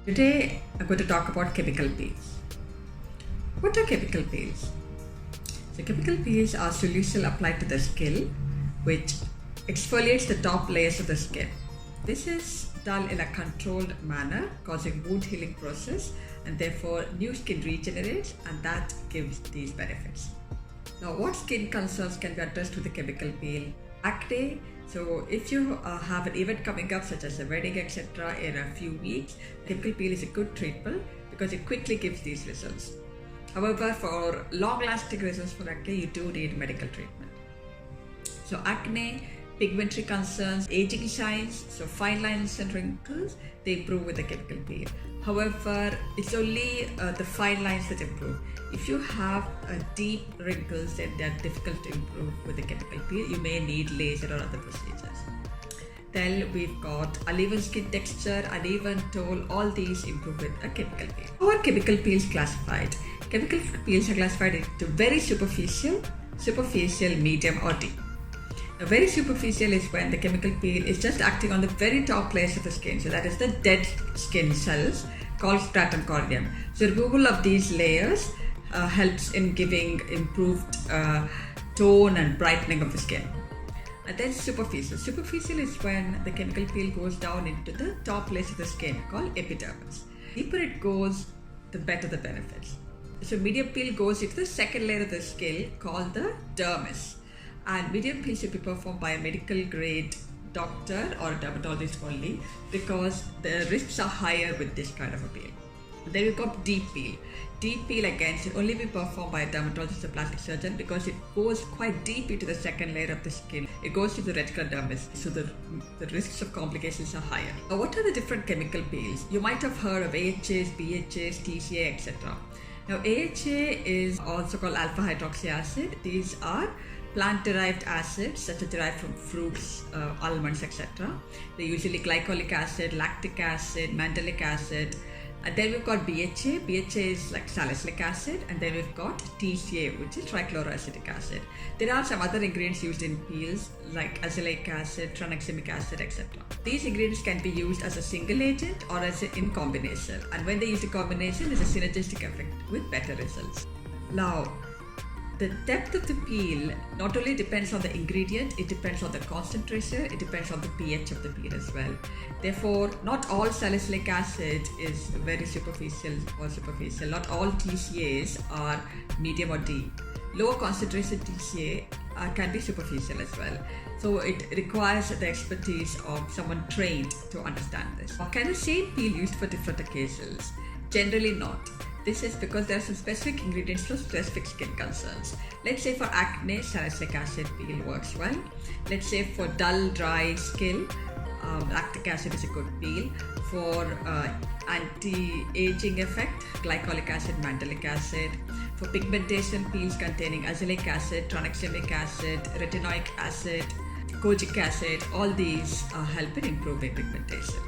Today, I'm going to talk about chemical peels. What are chemical peels? So, chemical peels are solution applied to the skin which exfoliates the top layers of the skin. This is done in a controlled manner, causing wound healing process, and therefore new skin regenerates, and that gives these benefits. Now, what skin concerns can be addressed with a chemical peel? Acne. So, if you have an event coming up, such as a wedding, etc., in a few weeks, chemical peel is a good treatment because it quickly gives these results. However, for long-lasting results for acne, you do need medical treatment. So, acne, pigmentary concerns, aging signs, so fine lines and wrinkles, they improve with the chemical peel. However, it's only the fine lines that improve. If you have deep wrinkles, then they're difficult to improve with the chemical peel. You may need laser or other procedures. Then we've got uneven skin texture, uneven tone, all these improve with a chemical peel. How are chemical peels classified? Chemical peels are classified into very superficial, medium, or deep. Now, very superficial is when the chemical peel is just acting on the very top layers of the skin. So that is the dead skin cells called stratum corneum. So removal of these layers helps in giving improved tone and brightening of the skin. And then superficial. Superficial is when the chemical peel goes down into the top layers of the skin called epidermis. The deeper it goes, the better the benefits. So medium peel goes into the second layer of the skin called the dermis. And medium peel should be performed by a medical grade doctor or a dermatologist only, because the risks are higher with this kind of a peel. And then we've got deep peel. Deep peel again should only be performed by a dermatologist or plastic surgeon because it goes quite deep into the second layer of the skin. It goes to the reticular dermis, so the risks of complications are higher. Now, what are the different chemical peels? You might have heard of AHAs, BHAs, TCA, etc. Now, AHA is also called alpha hydroxy acid. These are plant-derived acids such as derived from fruits, almonds, etc. They're usually glycolic acid, lactic acid, mandelic acid. And then we've got BHA. BHA is like salicylic acid. And then we've got TCA, which is trichloroacetic acid. There are some other ingredients used in peels like azelaic acid, tranexamic acid, etc. These ingredients can be used as a single agent or as in combination. And when they use a combination, there's a synergistic effect with better results. Now, the depth of the peel not only depends on the ingredient, it depends on the concentration, it depends on the pH of the peel as well. Therefore, not all salicylic acid is very superficial or superficial. Not all TCAs are medium or deep. Lower concentration TCA can be superficial as well. So it requires the expertise of someone trained to understand this. Can the same peel used for different occasions? Generally not. This is because there are some specific ingredients for specific skin concerns. Let's say for acne, salicylic acid peel works well. Let's say for dull, dry skin, lactic acid is a good peel. For anti-aging effect, glycolic acid, mandelic acid. For pigmentation, peels containing azelaic acid, tranexamic acid, retinoic acid, kojic acid, all these help in improving pigmentation.